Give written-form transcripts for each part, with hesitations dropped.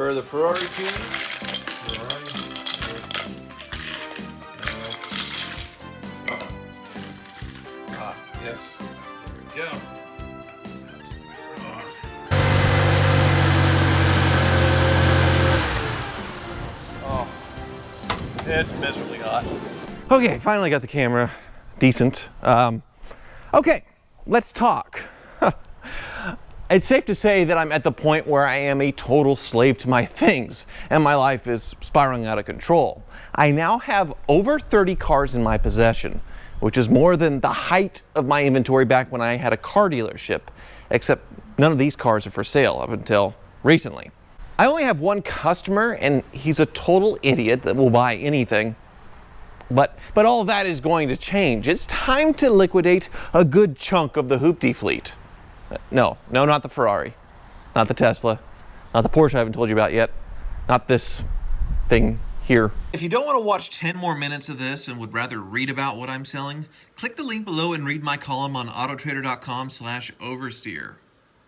Where are the Ferrari keys? Yes. There we go. Oh, it's miserably hot. Okay, finally got the camera decent. Okay, let's talk. It's safe to say that I'm at the point where I am a total slave to my things, and my life is spiraling out of control. I now have over 30 cars in my possession, which is more than the height of my inventory back when I had a car dealership, except none of these cars are for sale up until recently. I only have one customer, and he's a total idiot that will buy anything. But all of that is going to change. It's time to liquidate a good chunk of the Hooptie fleet. No, not the Ferrari, not the Tesla, not the Porsche I haven't told you about yet, not this thing here. If you don't want to watch 10 more minutes of this and would rather read about what I'm selling, click the link below and read my column on autotrader.com/oversteer.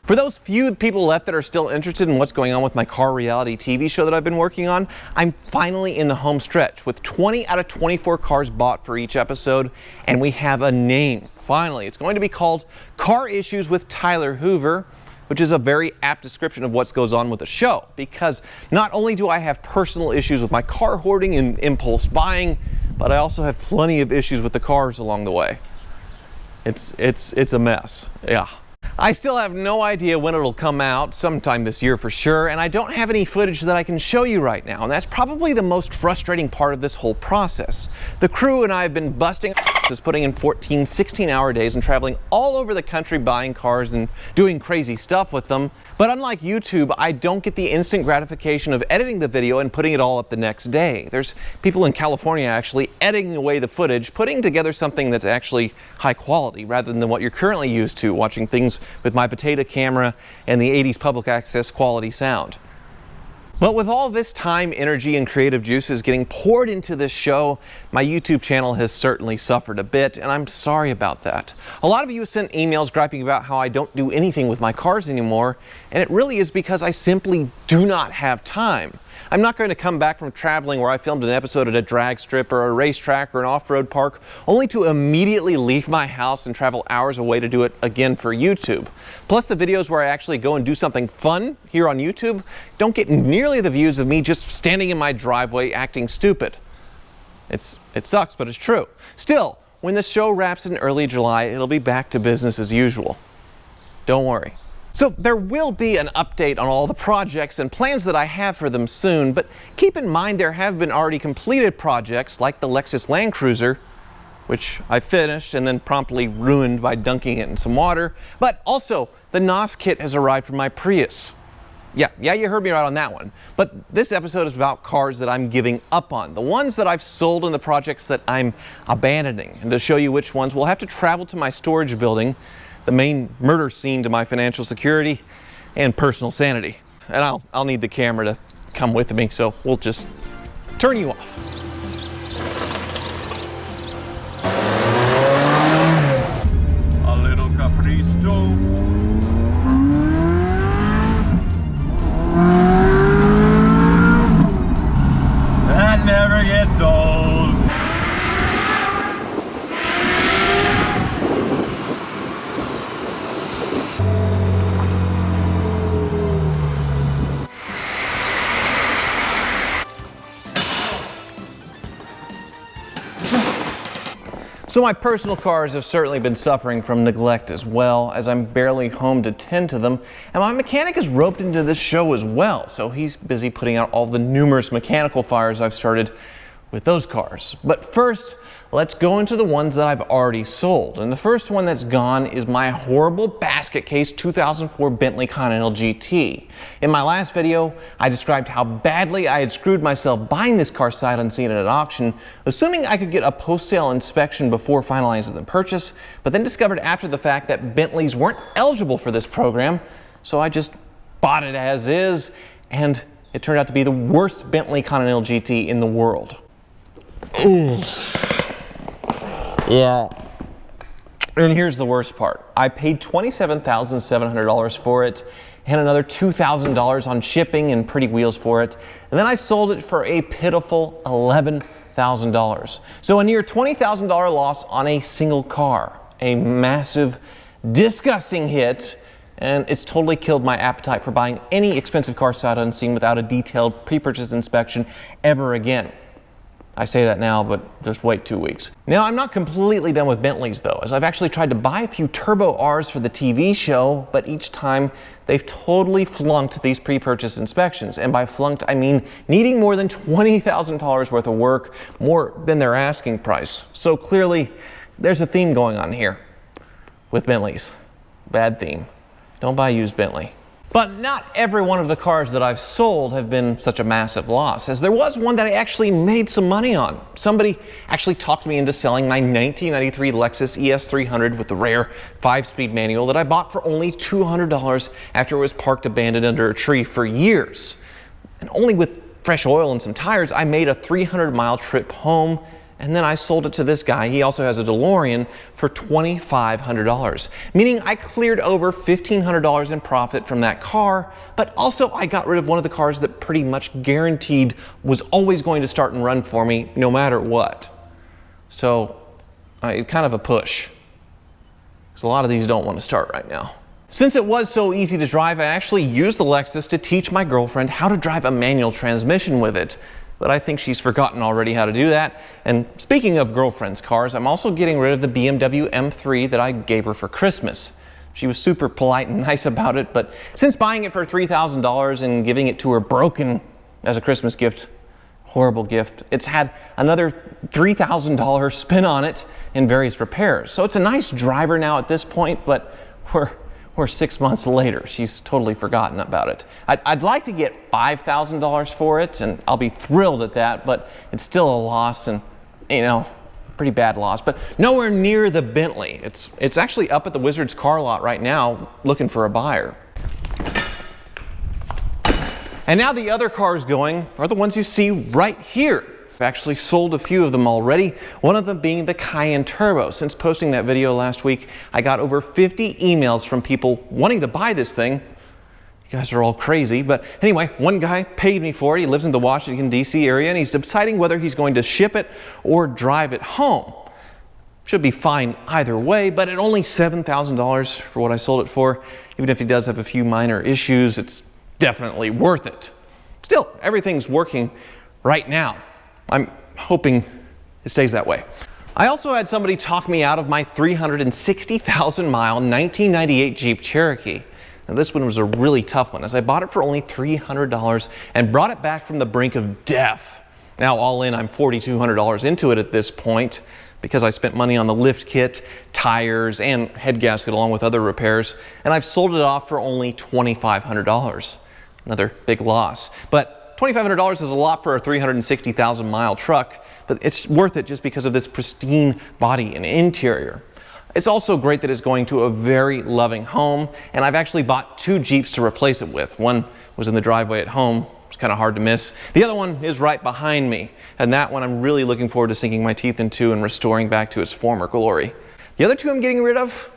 For those few people left that are still interested in what's going on with my car reality TV show that I've been working on, I'm finally in the home stretch with 20 out of 24 cars bought for each episode, and we have a name. Finally, it's going to be called Car Issues with Tyler Hoover, which is a very apt description of what goes on with the show, because not only do I have personal issues with my car hoarding and impulse buying, but I also have plenty of issues with the cars along the way. It's a mess, yeah. I still have no idea when it'll come out, sometime this year for sure, and I don't have any footage that I can show you right now, and that's probably the most frustrating part of this whole process. The crew and I have been busting is putting in 14, 16-hour days and traveling all over the country buying cars and doing crazy stuff with them. But unlike YouTube, I don't get the instant gratification of editing the video and putting it all up the next day. There's people in California actually editing away the footage, putting together something that's actually high quality rather than what you're currently used to, watching things with my potato camera and the 80s public access quality sound. But with all this time, energy, and creative juices getting poured into this show, my YouTube channel has certainly suffered a bit, and I'm sorry about that. A lot of you have sent emails griping about how I don't do anything with my cars anymore, and it really is because I simply do not have time. I'm not going to come back from traveling where I filmed an episode at a drag strip or a racetrack or an off-road park only to immediately leave my house and travel hours away to do it again for YouTube. Plus, the videos where I actually go and do something fun here on YouTube don't get nearly the views of me just standing in my driveway acting stupid. It sucks, but it's true. Still, when the show wraps in early July, it'll be back to business as usual. Don't worry. So there will be an update on all the projects and plans that I have for them soon, but keep in mind there have been already completed projects like the Lexus Land Cruiser, which I finished and then promptly ruined by dunking it in some water, but also the NOS kit has arrived for my Prius. Yeah, you heard me right on that one. But this episode is about cars that I'm giving up on, the ones that I've sold and the projects that I'm abandoning. And to show you which ones, we'll have to travel to my storage building, the main murder scene to my financial security and personal sanity. And I'll need the camera to come with me, so we'll just turn you off. A little capristo. That never gets old. So my personal cars have certainly been suffering from neglect as well, as I'm barely home to tend to them, and my mechanic is roped into this show as well, so he's busy putting out all the numerous mechanical fires I've started with those cars. But first, let's go into the ones that I've already sold. And the first one that's gone is my horrible basket case 2004 Bentley Continental GT. In my last video, I described how badly I had screwed myself buying this car sight unseen at an auction, assuming I could get a post-sale inspection before finalizing the purchase, but then discovered after the fact that Bentleys weren't eligible for this program, so I just bought it as is, and it turned out to be the worst Bentley Continental GT in the world. Ooh. Yeah. And here's the worst part. I paid $27,700 for it, and another $2,000 on shipping and pretty wheels for it. And then I sold it for a pitiful $11,000. So a near $20,000 loss on a single car. A massive, disgusting hit, and it's totally killed my appetite for buying any expensive car sight unseen without a detailed pre-purchase inspection ever again. I say that now, but just wait 2 weeks. Now, I'm not completely done with Bentleys though, as I've actually tried to buy a few Turbo Rs for the TV show, but each time they've totally flunked these pre-purchase inspections. And by flunked, I mean needing more than $20,000 worth of work, more than their asking price. So clearly, there's a theme going on here with Bentleys. Bad theme. Don't buy a used Bentley. But not every one of the cars that I've sold have been such a massive loss, as there was one that I actually made some money on. Somebody actually talked me into selling my 1993 Lexus ES300 with the rare 5-speed manual that I bought for only $200 after it was parked abandoned under a tree for years. And only with fresh oil and some tires, I made a 300-mile trip home, and then I sold it to this guy. He also has a DeLorean for $2,500, meaning I cleared over $1,500 in profit from that car, but also I got rid of one of the cars that pretty much guaranteed was always going to start and run for me no matter what. So it's kind of a push, because a lot of these don't want to start right now. Since it was so easy to drive, I actually used the Lexus to teach my girlfriend how to drive a manual transmission with it. But I think she's forgotten already how to do that. And speaking of girlfriend's cars, I'm also getting rid of the BMW M3 that I gave her for Christmas. She was super polite and nice about it, but since buying it for $3,000 and giving it to her broken as a Christmas gift, horrible gift, it's had another $3,000 spent on it in various repairs. So it's a nice driver now at this point, but we're 6 months later. She's totally forgotten about it. I'd like to get $5,000 for it, and I'll be thrilled at that, but it's still a loss, and you know, pretty bad loss, but nowhere near the Bentley. It's actually up at the Wizard's car lot right now looking for a buyer. And now the other cars going are the ones you see right here. I've actually sold a few of them already, one of them being the Cayenne Turbo. Since posting that video last week, I got over 50 emails from people wanting to buy this thing. You guys are all crazy, but anyway, one guy paid me for it. He lives in the Washington, D.C. area, and he's deciding whether he's going to ship it or drive it home. Should be fine either way, but at only $7,000 for what I sold it for, even if he does have a few minor issues, it's definitely worth it. Still, everything's working right now. I'm hoping it stays that way. I also had somebody talk me out of my 360,000 mile 1998 Jeep Cherokee. Now this one was a really tough one, as I bought it for only $300 and brought it back from the brink of death. Now all in, I'm $4,200 into it at this point, because I spent money on the lift kit, tires, and head gasket along with other repairs, and I've sold it off for only $2,500. Another big loss. But $2,500 is a lot for a 360,000 mile truck, but it's worth it just because of this pristine body and interior. It's also great that it's going to a very loving home, and I've actually bought 2 Jeeps to replace it with. One was in the driveway at home. It's kind of hard to miss. The other one is right behind me, and that one I'm really looking forward to sinking my teeth into and restoring back to its former glory. The other 2 I'm getting rid of,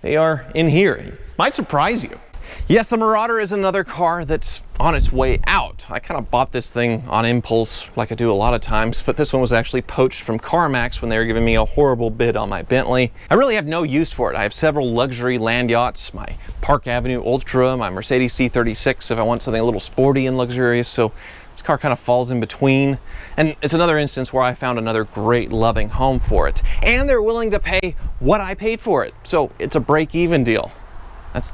they are in here. It might surprise you. Yes, the Marauder is another car that's on its way out. I kind of bought this thing on impulse, like I do a lot of times, but this one was actually poached from CarMax when they were giving me a horrible bid on my Bentley. I really have no use for it. I have several luxury land yachts, my Park Avenue Ultra, my Mercedes C36 if I want something a little sporty and luxurious, so this car kind of falls in between. And it's another instance where I found another great loving home for it. And they're willing to pay what I paid for it, so it's a break-even deal.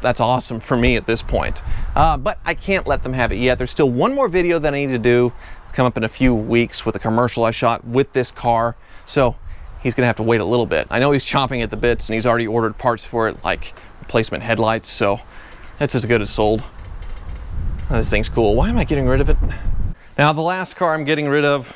That's awesome for me at this point. But I can't let them have it yet. There's still one more video that I need to do, come up in a few weeks with a commercial I shot with this car. So he's gonna have to wait a little bit. I know he's chomping at the bits and he's already ordered parts for it, like replacement headlights, so that's as good as sold. Oh, this thing's cool. Why am I getting rid of it? Now the last car I'm getting rid of,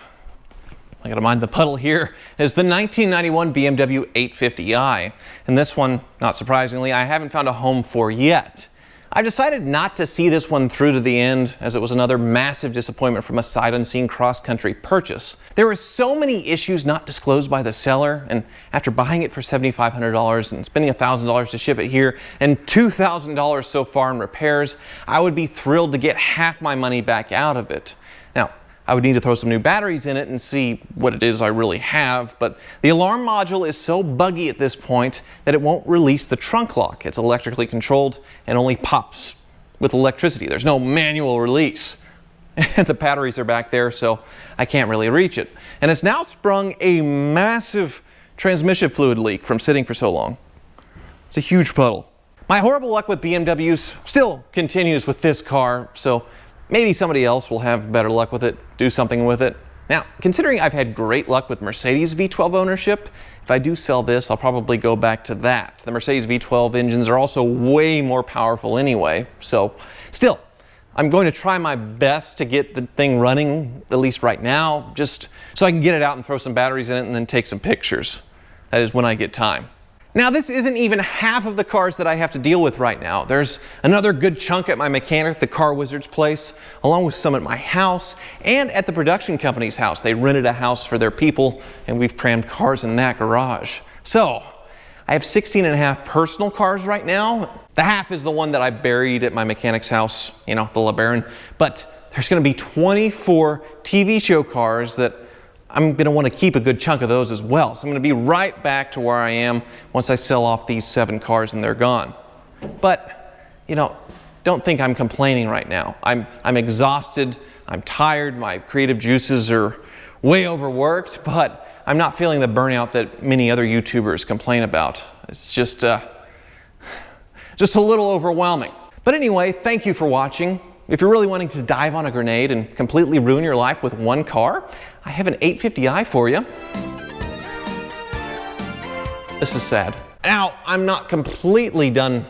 I gotta mind the puddle here, is the 1991 BMW 850i. And this one, not surprisingly, I haven't found a home for yet. I decided not to see this one through to the end, as it was another massive disappointment from a sight unseen cross-country purchase. There were so many issues not disclosed by the seller, and after buying it for $7,500 and spending $1,000 to ship it here and $2,000 so far in repairs, I would be thrilled to get half my money back out of it. Now, I would need to throw some new batteries in it and see what it is I really have, but the alarm module is so buggy at this point that it won't release the trunk lock. It's electrically controlled and only pops with electricity. There's no manual release. The batteries are back there, so I can't really reach it. And it's now sprung a massive transmission fluid leak from sitting for so long. It's a huge puddle. My horrible luck with BMWs still continues with this car, so maybe somebody else will have better luck with it, do something with it. Now, considering I've had great luck with Mercedes V12 ownership, if I do sell this, I'll probably go back to that. The Mercedes V12 engines are also way more powerful anyway, so still, I'm going to try my best to get the thing running, at least right now, just so I can get it out and throw some batteries in it and then take some pictures. That is when I get time. Now, this isn't even half of the cars that I have to deal with right now. There's another good chunk at my mechanic, the Car Wizard's place, along with some at my house and at the production company's house. They rented a house for their people, and we've crammed cars in that garage. So, I have 16 and a half personal cars right now. The half is the one that I buried at my mechanic's house, you know, the LeBaron. But there's going to be 24 TV show cars that I'm going to want to keep a good chunk of those as well. So I'm going to be right back to where I am once I sell off these 7 cars and they're gone. But, you know, don't think I'm complaining right now. I'm exhausted, I'm tired, my creative juices are way overworked, but I'm not feeling the burnout that many other YouTubers complain about. It's just a little overwhelming. But anyway, thank you for watching. If you're really wanting to dive on a grenade and completely ruin your life with one car, I have an 850i for you. This is sad. Now, I'm not completely done.